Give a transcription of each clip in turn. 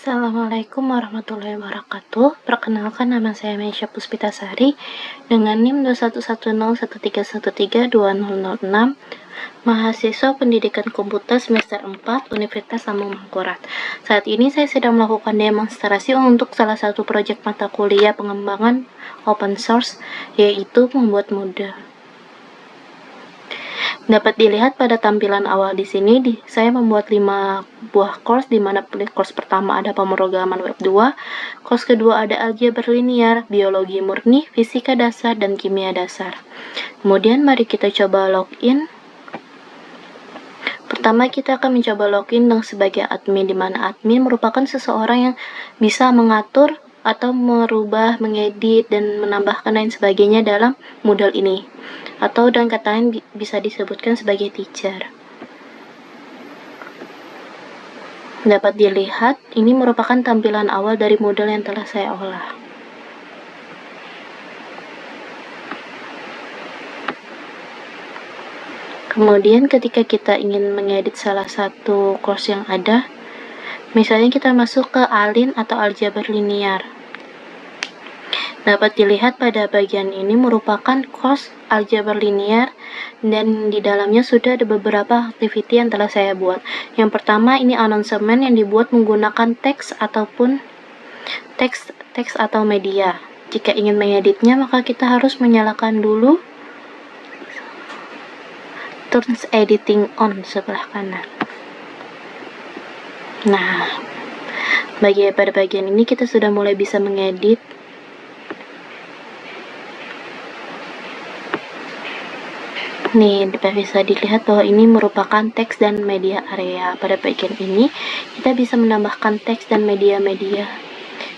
Assalamualaikum warahmatullahi wabarakatuh. Perkenalkan, nama saya Meisha Puspitasari dengan NIM 211013132006, mahasiswa Pendidikan Komputer semester 4 Universitas Lambung Mangkurat. Saat ini saya sedang melakukan demonstrasi untuk salah satu proyek mata kuliah pengembangan open source, yaitu membuat model. Dapat dilihat pada tampilan awal di sini, saya membuat 5 buah course, di mana course pertama ada pemrograman web 2, course kedua ada aljabar linear, biologi murni, fisika dasar, dan kimia dasar. Kemudian mari kita coba login. Pertama kita akan mencoba login sebagai admin, di mana admin merupakan seseorang yang bisa mengatur atau merubah, mengedit, dan menambahkan lain sebagainya dalam Moodle ini, atau dengan kata lain bisa disebutkan sebagai teacher. Dapat dilihat, ini merupakan tampilan awal dari Moodle yang telah saya olah. Kemudian ketika kita ingin mengedit salah satu course yang ada, misalnya kita masuk ke ALIN atau aljabar linear. Dapat dilihat pada bagian ini merupakan course aljabar linear, dan di dalamnya sudah ada beberapa activity yang telah saya buat. Yang pertama ini announcement yang dibuat menggunakan teks ataupun teks atau media. Jika ingin mengeditnya, maka kita harus menyalakan dulu turns editing on sebelah kanan. Nah, pada bagian ini kita sudah mulai bisa mengedit. Nih, bisa dilihat bahwa ini merupakan teks dan media area. Pada bagian ini, kita bisa menambahkan teks dan media-media.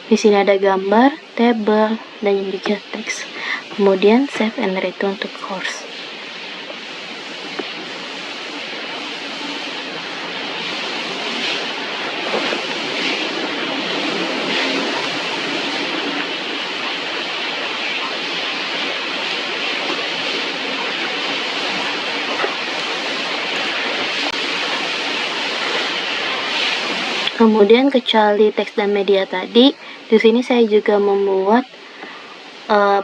Di sini ada gambar, table, dan juga teks. Kemudian save and return to course. Kemudian kecuali teks dan media tadi, di sini saya juga membuat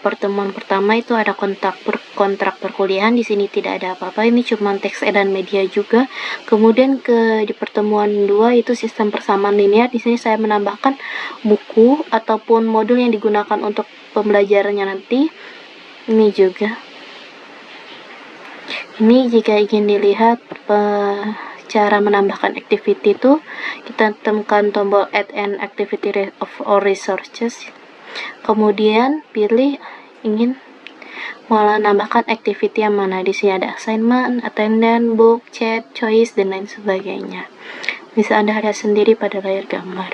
pertemuan pertama itu ada kontrak perkuliahan. Di sini tidak ada apa-apa, ini cuma teks dan media juga. Kemudian di pertemuan 2 itu sistem persamaan linear. Di sini saya menambahkan buku ataupun modul yang digunakan untuk pembelajarannya nanti. Ini juga. Ini jika ingin dilihat cara menambahkan activity itu, kita temukan tombol add an activity of all resources, kemudian pilih ingin menambahkan activity yang mana. Di sini ada assignment, attendance, book, chat, choice, dan lain sebagainya. Bisa Anda lihat sendiri pada layar gambar,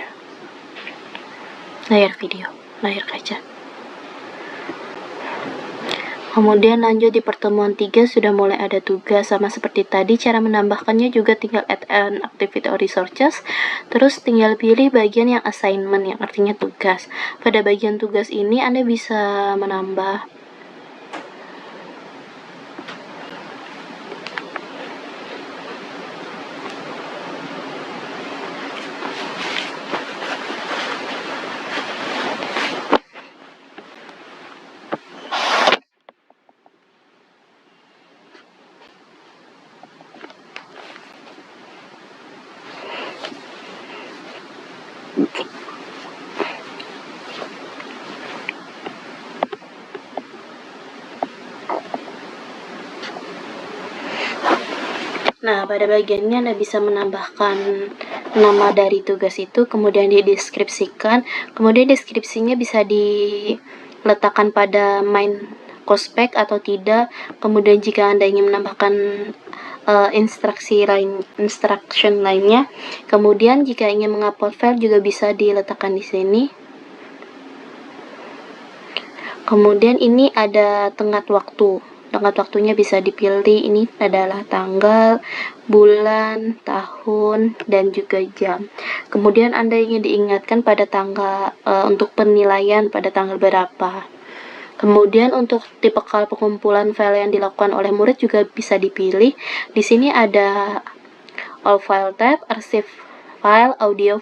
layar video, layar kaca. Kemudian lanjut di pertemuan 3 sudah mulai ada tugas, sama seperti tadi. Cara menambahkannya juga tinggal add an activity or resources, terus tinggal pilih bagian yang assignment, yang artinya tugas. Pada bagian tugas ini Anda bisa menambah pada bagian ini Anda bisa menambahkan nama dari tugas itu, kemudian dideskripsikan. Kemudian deskripsinya bisa diletakkan pada main cospec atau tidak. Kemudian jika Anda ingin menambahkan instruction lainnya, kemudian jika ingin mengupload file juga bisa diletakkan di sini. Kemudian ini ada tenggat waktu. Tenggat waktunya bisa dipilih, ini adalah tanggal, bulan, tahun, dan juga jam. Kemudian Anda ingin diingatkan pada tanggal untuk penilaian pada tanggal berapa. Kemudian untuk tipe pengumpulan file yang dilakukan oleh murid juga bisa dipilih. Di sini ada all file tab, archive file, audio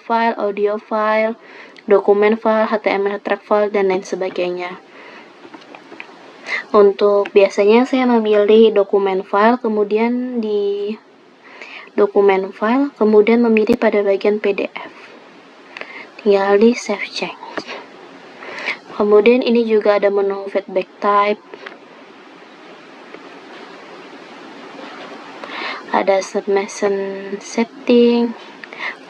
file, dokumen file, HTML track file, dan lain sebagainya. Untuk biasanya saya memilih dokumen file, kemudian di dokumen file, kemudian memilih pada bagian PDF. Tinggal di save change. Kemudian ini juga ada menu feedback type, ada submission setting,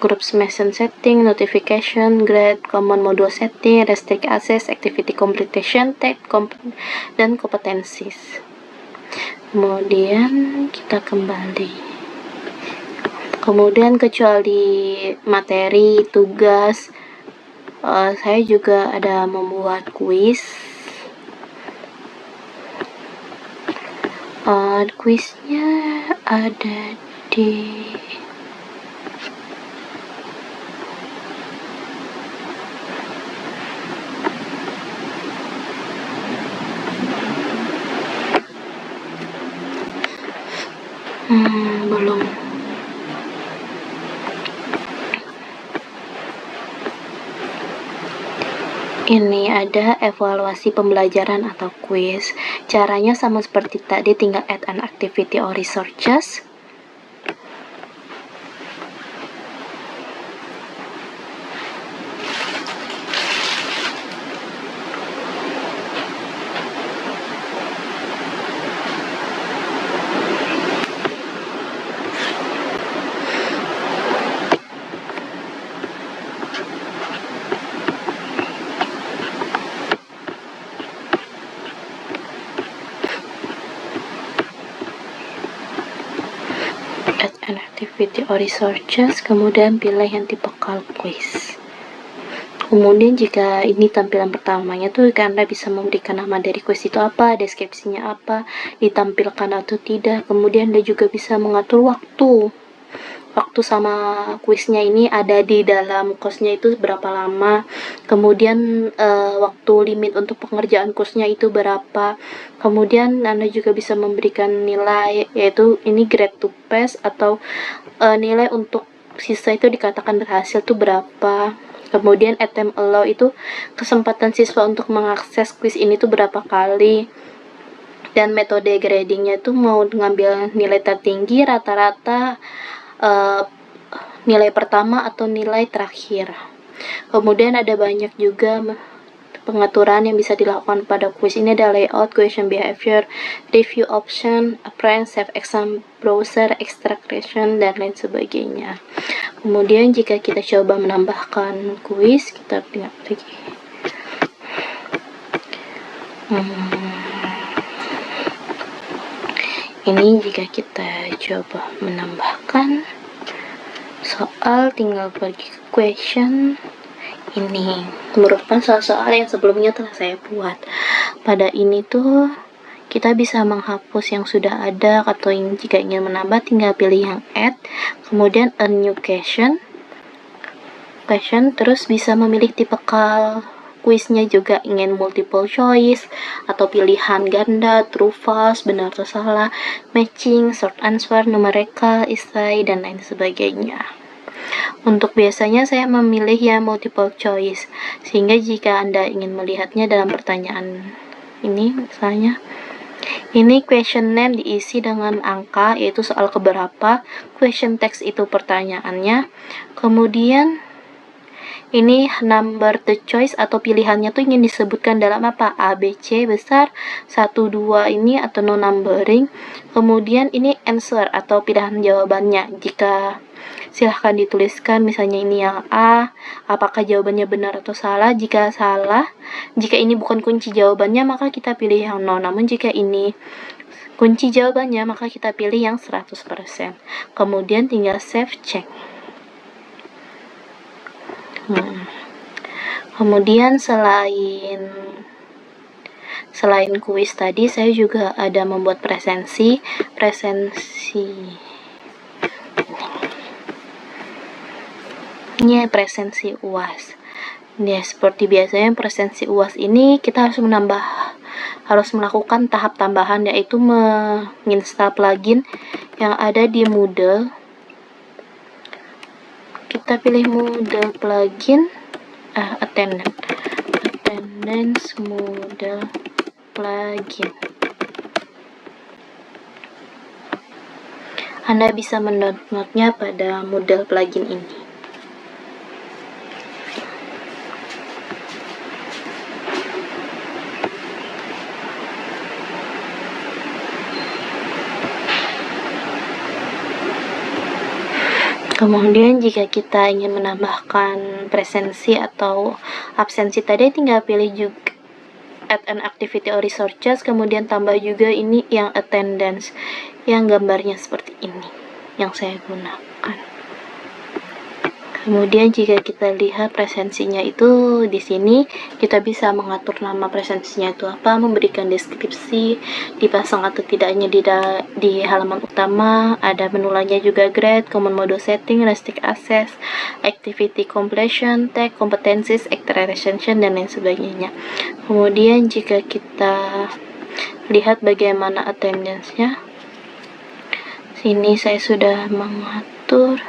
group submission setting, notification, grade, common module setting, restrict access, activity completion, tag, dan kompetensis. Kemudian kita kembali. Kemudian kecuali materi, tugas, saya juga ada membuat kuis. Kuisnya ada di belum. Ini ada evaluasi pembelajaran atau kuis. Caranya sama seperti tadi, tinggal add an activity or researches. Add an activity or researches, kemudian pilih yang typical quiz. Kemudian jika ini tampilan pertamanya tuh Anda bisa memberikan nama dari kuis itu apa, deskripsinya apa, ditampilkan atau tidak. Kemudian Anda juga bisa mengatur waktu sama kuisnya ini ada di dalam kuisnya itu berapa lama, kemudian waktu limit untuk pengerjaan kuisnya itu berapa. Kemudian Anda juga bisa memberikan nilai, yaitu ini grade to pass atau nilai untuk siswa itu dikatakan berhasil itu berapa. Kemudian attempt allow itu kesempatan siswa untuk mengakses kuis ini tuh berapa kali. Dan metode gradingnya itu mau ngambil nilai tertinggi, rata-rata, nilai pertama atau nilai terakhir. Kemudian ada banyak juga pengaturan yang bisa dilakukan pada kuis ini. Ada layout, question behavior, review option, apprend, save exam browser, extraction, dan lain sebagainya. Kemudian jika kita coba menambahkan kuis, kita lihat lagi. Ini jika kita coba menambahkan soal, tinggal pergi ke question. Ini merupakan soal-soal yang sebelumnya telah saya buat. Pada ini tuh kita bisa menghapus yang sudah ada, atau jika ingin menambah tinggal pilih yang add, kemudian a new question, terus bisa memilih typical kuisnya juga, ingin multiple choice atau pilihan ganda, true false, benar atau salah, matching, short answer, numerical, essay, dan lain sebagainya. Untuk biasanya saya memilih ya multiple choice, sehingga jika Anda ingin melihatnya dalam pertanyaan ini, misalnya ini questionnya diisi dengan angka, yaitu soal keberapa, question text itu pertanyaannya, kemudian ini number the choice atau pilihannya tuh ingin disebutkan dalam apa, A, B, C besar, 1, 2 ini atau no numbering. Kemudian ini answer atau pilihan jawabannya, jika silahkan dituliskan, misalnya ini yang A, apakah jawabannya benar atau salah. Jika salah, jika ini bukan kunci jawabannya, maka kita pilih yang no. Namun jika ini kunci jawabannya, maka kita pilih yang 100%. Kemudian tinggal save check. Kemudian selain kuis tadi, saya juga ada membuat presensi. Ini presensi UAS. Ya, seperti biasanya presensi UAS ini kita harus melakukan tahap tambahan, yaitu menginstal plugin yang ada di Moodle. kita pilih model plugin, attendance model plugin. Anda bisa mendownloadnya pada model plugin ini. Kemudian jika kita ingin menambahkan presensi atau absensi tadi, tinggal pilih juga add an activity or resources, kemudian tambah juga ini yang attendance, yang gambarnya seperti ini yang saya gunakan. Kemudian jika kita lihat presensinya itu di sini, kita bisa mengatur nama presensinya itu apa, memberikan deskripsi, dipasang atau tidaknya di halaman utama, ada menu lainnya juga grade, common mode setting, restrict access, activity completion, tag, competencies, extra recension, dan lain sebagainya. Kemudian jika kita lihat bagaimana attendance-nya, sini saya sudah mengatur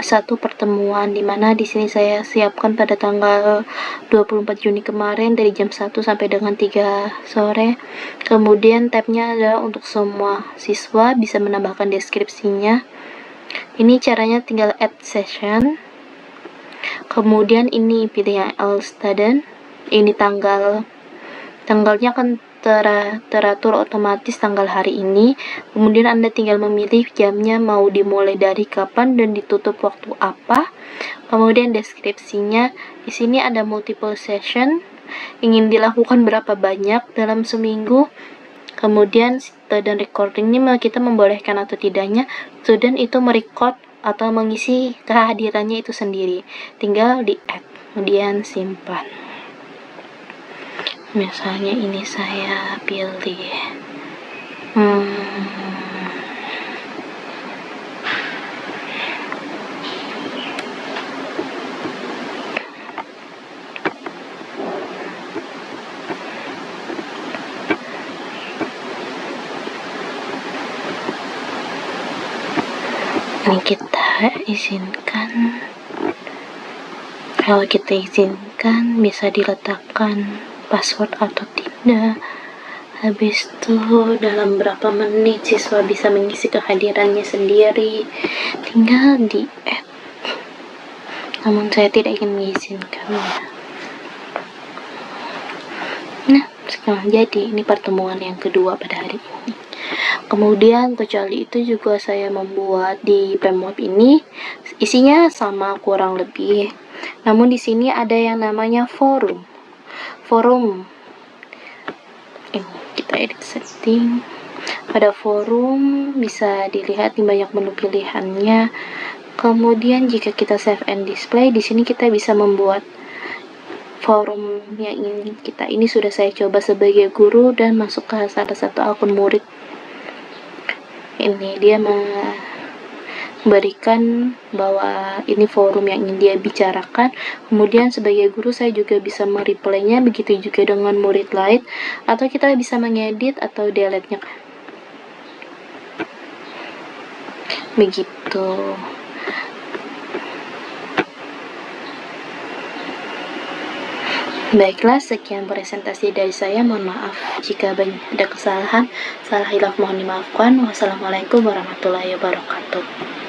satu pertemuan, dimana di sini saya siapkan pada tanggal 24 Juni kemarin dari jam 1 sampai dengan 3 sore. Kemudian tabnya adalah untuk semua siswa, bisa menambahkan deskripsinya. Ini caranya tinggal add session. Kemudian ini pilih yang all student. Ini tanggalnya akan teratur otomatis tanggal hari ini. Kemudian Anda tinggal memilih jamnya mau dimulai dari kapan dan ditutup waktu apa. Kemudian deskripsinya, di sini ada multiple session, ingin dilakukan berapa banyak dalam seminggu. Kemudian student recording ini kita membolehkan atau tidaknya student itu merecord atau mengisi kehadirannya itu sendiri. Tinggal di add, kemudian simpan. Misalnya ini saya pilih ini kita izinkan. Kalau kita izinkan, bisa diletakkan password atau tidak. Habis itu dalam berapa menit siswa bisa mengisi kehadirannya sendiri, tinggal di add. Namun saya tidak ingin mengizinkannya. Nah, sekarang jadi ini pertemuan yang kedua pada hari ini. Kemudian kecuali itu juga saya membuat di PemWeb ini isinya sama kurang lebih. Namun di sini ada yang namanya forum. Ini kita edit setting. Pada forum bisa dilihat di banyak menu pilihannya. Kemudian jika kita save and display, di sini kita bisa membuat forum yang ingin kita. Ini sudah saya coba sebagai guru dan masuk ke salah satu akun murid. Ini dia memberikan bahwa ini forum yang ingin dia bicarakan. Kemudian sebagai guru saya juga bisa mereplaynya, begitu juga dengan murid lain, atau kita bisa mengedit atau delete-nya. Begitu. Baiklah, sekian presentasi dari saya. Mohon maaf jika ada kesalahan. Salah hilaf mohon dimaafkan. Wassalamualaikum warahmatullahi wabarakatuh.